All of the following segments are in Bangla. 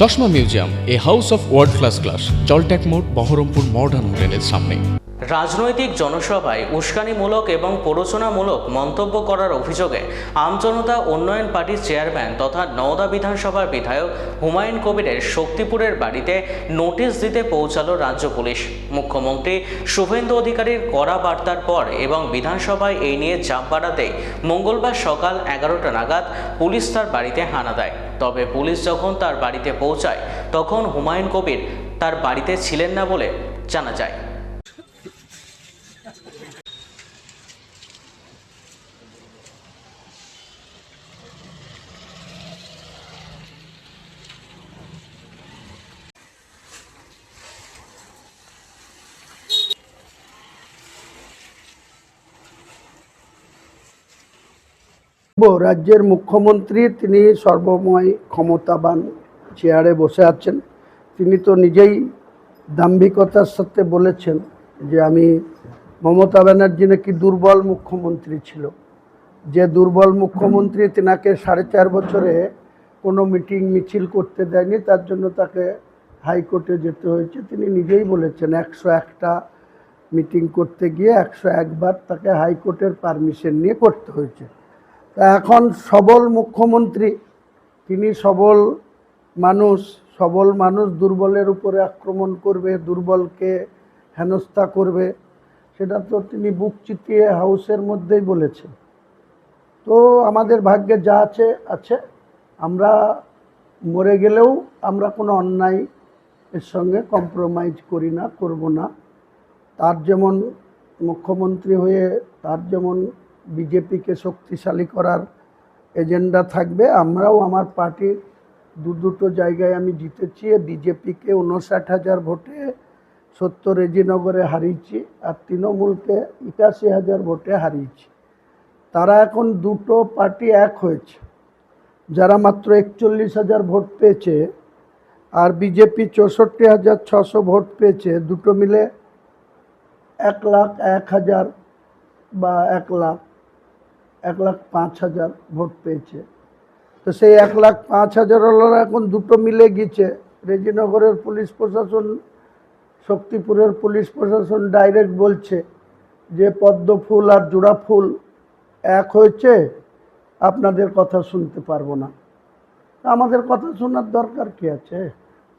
চশমা museum, a house of world class, জলট্যাক মোড়, বহরমপুর মডার্ন হোটেলের সামনে। রাজনৈতিক জনসভায় উস্কানিমূলক এবং প্ররোচনামূলক মন্তব্য করার অভিযোগে আমজনতা উন্নয়ন পার্টির চেয়ারম্যান তথা নওদা বিধানসভার বিধায়ক হুমায়ুন কবিরের শক্তিপুরের বাড়িতে নোটিশ দিতে পৌঁছালো রাজ্য পুলিশ। মুখ্যমন্ত্রী শুভেন্দু অধিকারীর কড়া বার্তার পর এবং বিধানসভায় এই নিয়ে চাপ বাড়াতে মঙ্গলবার সকাল 11টা নাগাদ পুলিশ তার বাড়িতে হানা দেয়। তবে পুলিশ যখন তার বাড়িতে পৌঁছায় তখন হুমায়ুন কবির তার বাড়িতে ছিলেন না বলে জানা যায়। রাজ্যের মুখ্যমন্ত্রী তিনি সর্বময় ক্ষমতাবান চেয়ারে বসে আছেন। তিনি তো নিজেই দাম্ভিকতার সাথে বলেছেন যে আমি মমতা ব্যানার্জি নাকি দুর্বল মুখ্যমন্ত্রী ছিল, যে দুর্বল মুখ্যমন্ত্রী তিনাকে 4.5 বছরে কোনো মিটিং মিছিল করতে দেয়নি, তার জন্য তাকে হাইকোর্টে যেতে হয়েছে। তিনি নিজেই বলেছেন 101টা মিটিং করতে গিয়ে 101 বার তাকে হাইকোর্টের পারমিশন নিয়ে করতে হয়েছে। তা এখন সবল মুখ্যমন্ত্রী, তিনি সবল মানুষ দুর্বলের উপরে আক্রমণ করবে, দুর্বলকে হেনস্থা করবে, সেটা তো তিনি বুক চিতিয়ে হাউসের মধ্যেই বলেছেন। তো আমাদের ভাগ্যে যা আছে আছে, আমরা মরে গেলেও আমরা কোনো অন্যায় এর সঙ্গে কম্প্রোমাইজ করি না, করব না। তার যেমন মুখ্যমন্ত্রী হয়ে তার যেমন বিজেপিকে শক্তিশালী করার এজেন্ডা থাকবে, আমরাও আমার পার্টির দুটো জায়গায় আমি জিতেছি। বিজেপিকে 59,000 ভোটে 70 রেজিনগরে হারিয়েছি, আর তৃণমূলকে 81,000 ভোটে হারিয়েছি। তারা এখন দুটো পার্টি এক হয়েছে। যারা মাত্র 41,000 ভোট পেয়েছে আর বিজেপি 64,600 ভোট পেয়েছে, দুটো মিলে 1,01,000 বা 1,05,000 ভোট পেয়েছে। তো সেই 1,05,000 এখন দুটো মিলে গেছে। রেজিনগরের পুলিশ প্রশাসন, শক্তিপুরের পুলিশ প্রশাসন ডাইরেক্ট বলছে যে পদ্ম ফুল আর জোড়া ফুল এক হয়েছে, আপনাদের কথা শুনতে পারবো না। আমাদের কথা শোনার দরকার কি আছে?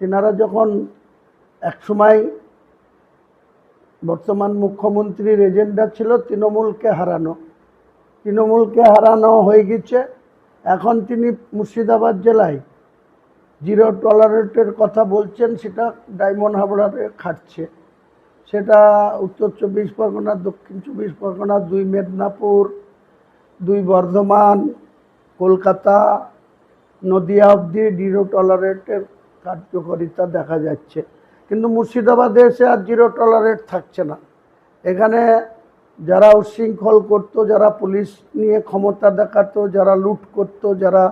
তিনারা যখন একসময় বর্তমান মুখ্যমন্ত্রীর এজেন্ডা ছিল তৃণমূলকে হারানো হয়ে গেছে। এখন তিনি মুর্শিদাবাদ জেলায় জিরো টলারেটের কথা বলছেন, সেটা ডায়মন্ড হারবারে খাটছে। সেটা উত্তর 24 পরগনা, দক্ষিণ 24 পরগনা, 2 মেদিনীপুর, 2 বর্ধমান, কলকাতা, নদিয়া অবধি জিরো টলারেটের কার্যকারিতা দেখা যাচ্ছে। কিন্তু মুর্শিদাবাদে এসে আর জিরো টলারেট থাকছে না। এখানে যারা উচ্ছৃঙ্খল করতো, যারা পুলিশ নিয়ে ক্ষমতা দেখাতো, যারা লুট করতো, যারা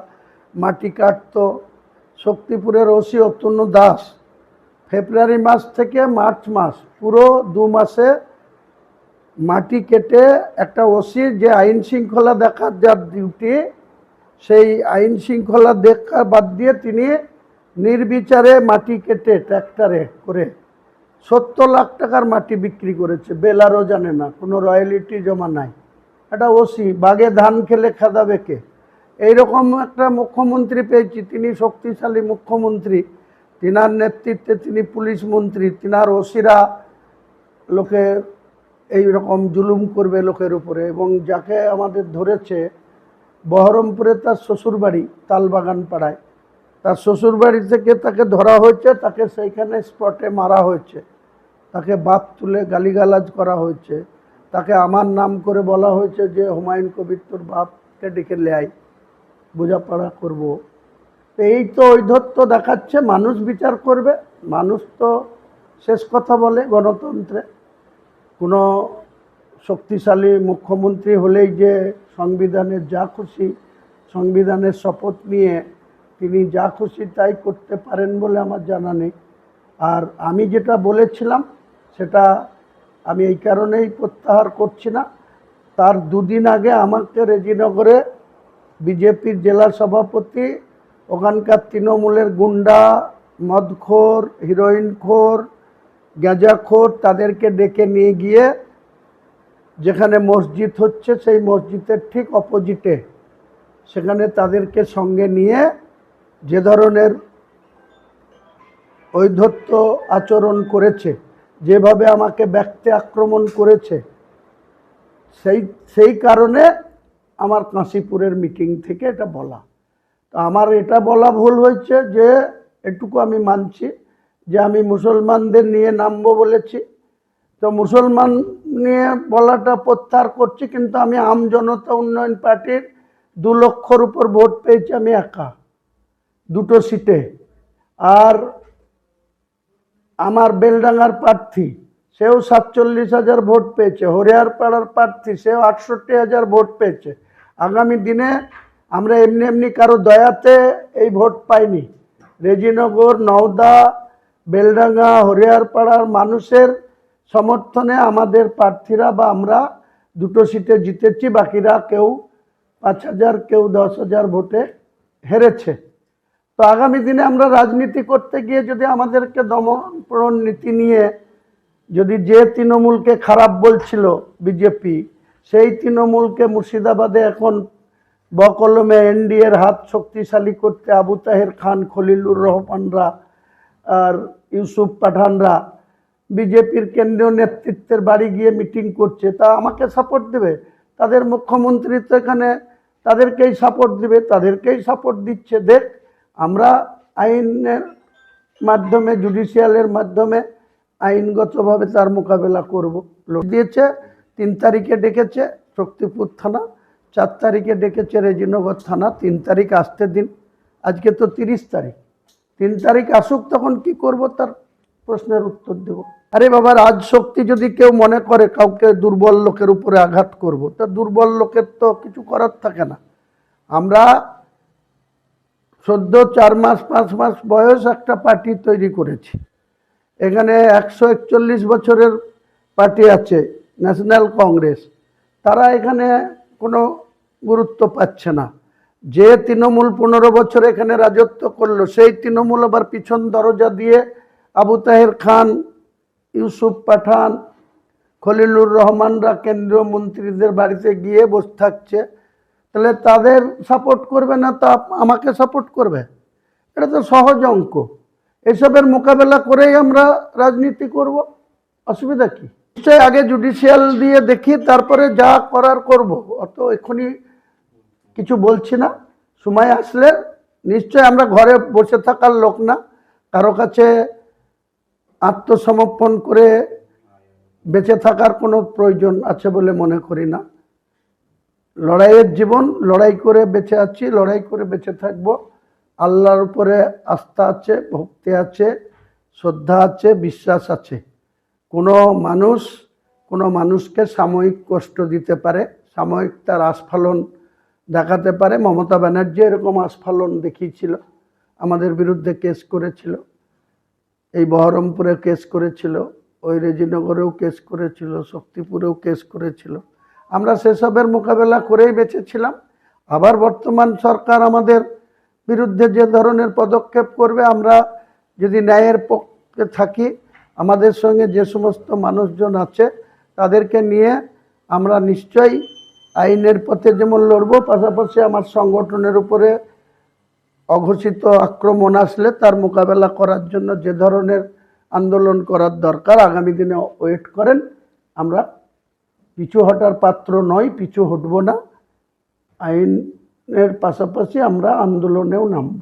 মাটি কাটতো, শক্তিপুরের ওসি অতনু দাস ফেব্রুয়ারি মাস থেকে মার্চ মাস পুরো 2 মাসে মাটি কেটে, একটা ওসি যে আইন শৃঙ্খলা দেখার যার ডিউটি, সেই আইন শৃঙ্খলা দেখা বাদ দিয়ে তিনি নির্বিচারে মাটি কেটে ট্র্যাক্টরে করে 70 লাখ টাকার মাটি বিক্রি করেছে। বেলারও জানে না, কোনো রয়্যালিটি জমা নাই। একটা ওসি, বাগে ধান খেলে খাদাবে কে? এইরকম একটা মুখ্যমন্ত্রী পেয়েছি। তিনি শক্তিশালী মুখ্যমন্ত্রী, তিনার নেতৃত্বে তিনি পুলিশ মন্ত্রী, তিনার ওসিরা লোকের এইরকম জুলুম করবে লোকের উপরে। এবং যাকে আমাদের ধরেছে বহরমপুরে, তার শ্বশুরবাড়ি তালবাগান পাড়ায়, তার শ্বশুরবাড়ি থেকে তাকে ধরা হয়েছে, তাকে সেইখানে স্পটে মারা হয়েছে, তাকে বাপ তুলে গালিগালাজ করা হয়েছে, তাকে আমার নাম করে বলা হয়েছে যে হুমায়ুন কবির তোর বাপকে ডেকে লেয়, বোঝাপড়া করব। তো এই তো ঔদ্ধত্য দেখাচ্ছে। মানুষ বিচার করবে, মানুষ তো শেষ কথা বলে গণতন্ত্রে। কোনো শক্তিশালী মুখ্যমন্ত্রী হলেই যে সংবিধানের যা খুশি, সংবিধানের শপথ নিয়ে তিনি যা খুশি তাই করতে পারেন বলে আমার জানা নেই। আর আমি যেটা বলেছিলাম সেটা আমি এই কারণেই প্রত্যাহার করছি না। তার 2 দিন আগে আমাকে রেজিনগরে বিজেপির জেলা সভাপতি, ওখানকার তৃণমূলের গুন্ডা মদখোর, হিরোইনখোর, গাঁজাখোর তাদেরকে ডেকে নিয়ে গিয়ে যেখানে মসজিদ হচ্ছে সেই মসজিদের ঠিক অপোজিটে সেখানে তাদেরকে সঙ্গে নিয়ে যে ধরনের ঔদ্ধত্য আচরণ করেছে, যেভাবে আমাকে ব্যক্তি আক্রমণ করেছে, সেই কারণে আমার কাশীপুরের মিটিং থেকে এটা বলা। তো আমার এটা বলা ভুল হয়েছে, যে এটুকু আমি মানছি যে আমি মুসলমানদের নিয়ে নামবো বলেছি, তো মুসলমান নিয়ে বলাটা প্রত্যাহার করছি, কিন্তু আমি আম জনতা উন্নয়ন পার্টির 2 লক্ষর উপর ভোট পেয়েছি আমি একা, 2টো সিটে। আর আমার বেলডাঙ্গার প্রার্থী সেও 47,000 ভোট পেয়েছে, হরিয়ারপাড়ার প্রার্থী সেও 68,000 ভোট পেয়েছে। আগামী দিনে আমরা এমনি এমনি কারো দয়াতে এই ভোট পাইনি। রেজিনগর, নওদা, বেলডাঙ্গা, হরিয়ারপাড়ার মানুষের সমর্থনে আমাদের প্রার্থীরা বা আমরা 2টো সিটে জিতেছি, বাকিরা কেউ 5,000 কেউ 10,000 ভোটে হেরেছে। তো আগামী দিনে আমরা রাজনীতি করতে গিয়ে যদি আমাদেরকে দমন নীতি নিয়ে যদি যে তৃণমূলকে খারাপ বলছিল বিজেপি, সেই তৃণমূলকে মুর্শিদাবাদে এখন বকলমে এনডিএর হাত শক্তিশালী করতে আবু তাহের খান, খলিলুর রহমানরা আর ইউসুফ পাঠানরা বিজেপির কেন্দ্রীয় নেতৃত্বের বাড়ি গিয়ে মিটিং করছে, তা আমাকে সাপোর্ট দেবে? তাদের মুখ্যমন্ত্রী তো এখানে তাদেরকেই সাপোর্ট দেবে, তাদেরকেই সাপোর্ট দিচ্ছে। দেখ, আমরা আইনের মাধ্যমে, জুডিশিয়ালের মাধ্যমে আইনগতভাবে তার মোকাবেলা করব। লোক দিয়েছে, 3 তারিখে ডেকেছে শক্তিপুর থানা, 4 তারিখে ডেকেছে রেজিনগর থানা। 3 তারিখ আসতে দিন, আজকে তো 30 তারিখ, 3 তারিখ আসুক, তখন কি করব তার প্রশ্নের উত্তর দেব। আরে বাবা, রাজশক্তি যদি কেউ মনে করে কাউকে দুর্বল লোকের উপরে আঘাত করব, তা দুর্বল লোকের তো কিছু করার থাকে না। আমরা সদ্য 4 মাস 5 মাস বয়স একটা পার্টি তৈরি করেছি। এখানে 141 বছরের পার্টি আছে ন্যাশনাল কংগ্রেস, তারা এখানে কোনো গুরুত্ব পাচ্ছে না। যে তৃণমূল 15 বছর এখানে রাজত্ব করলো, সেই তৃণমূল আবার পিছন দরজা দিয়ে আবু তাহের খান, ইউসুফ পাঠান, খলিলুর রহমানরা কেন্দ্রীয় মন্ত্রীদের বাড়িতে গিয়ে বসে থাকছে। তাহলে তাদের সাপোর্ট করবে না, তা আমাকে সাপোর্ট করবে? এটা তো সহজ অঙ্ক। এসবের মোকাবেলা করেই আমরা রাজনীতি করব, অসুবিধা কি? নিশ্চয়ই আগে জুডিশিয়াল দিয়ে দেখি, তারপরে যা করার করব। অত এক্ষুনি কিছু বলছি না, সময় আসলে নিশ্চয়। আমরা ঘরে বসে থাকার লোক না, কারো কাছে আত্মসমর্পণ করে বেঁচে থাকার কোনো প্রয়োজন আছে বলে মনে করি না। লড়াইয়ের জীবন, লড়াই করে বেঁচে আছি, লড়াই করে বেঁচে থাকবো। আল্লাহর উপরে আস্থা আছে, ভক্তি আছে, শ্রদ্ধা আছে, বিশ্বাস আছে। কোনো মানুষকে সাময়িক কষ্ট দিতে পারে, সাময়িক তার আস্ফালন দেখাতে পারে। মমতা ব্যানার্জি এরকম আস্ফালন দেখিয়েছিল, আমাদের বিরুদ্ধে কেস করেছিল, এই বহরমপুরে কেস করেছিল, ওই রেজিনগরেও কেস করেছিল, শক্তিপুরেও কেস করেছিল। আমরা সেসবের মোকাবেলা করেই বেঁচেছিলাম। আবার বর্তমান সরকার আমাদের বিরুদ্ধে যে ধরনের পদক্ষেপ করবে, আমরা যদি ন্যায়ের পক্ষে থাকি, আমাদের সঙ্গে যে সমস্ত মানুষজন আছে তাদেরকে নিয়ে আমরা নিশ্চয়ই আইনের পথে যেমন লড়ব, পাশাপাশি আমার সংগঠনের উপরে অঘোষিত আক্রমণ আসলে তার মোকাবেলা করার জন্য যে ধরনের আন্দোলন করার দরকার আগামী দিনে ওয়েট করেন। আমরা পিছু হটার পাত্র নই, পিছু হটব না। আইনের পাশাপাশি আমরা আন্দোলনেও নামব।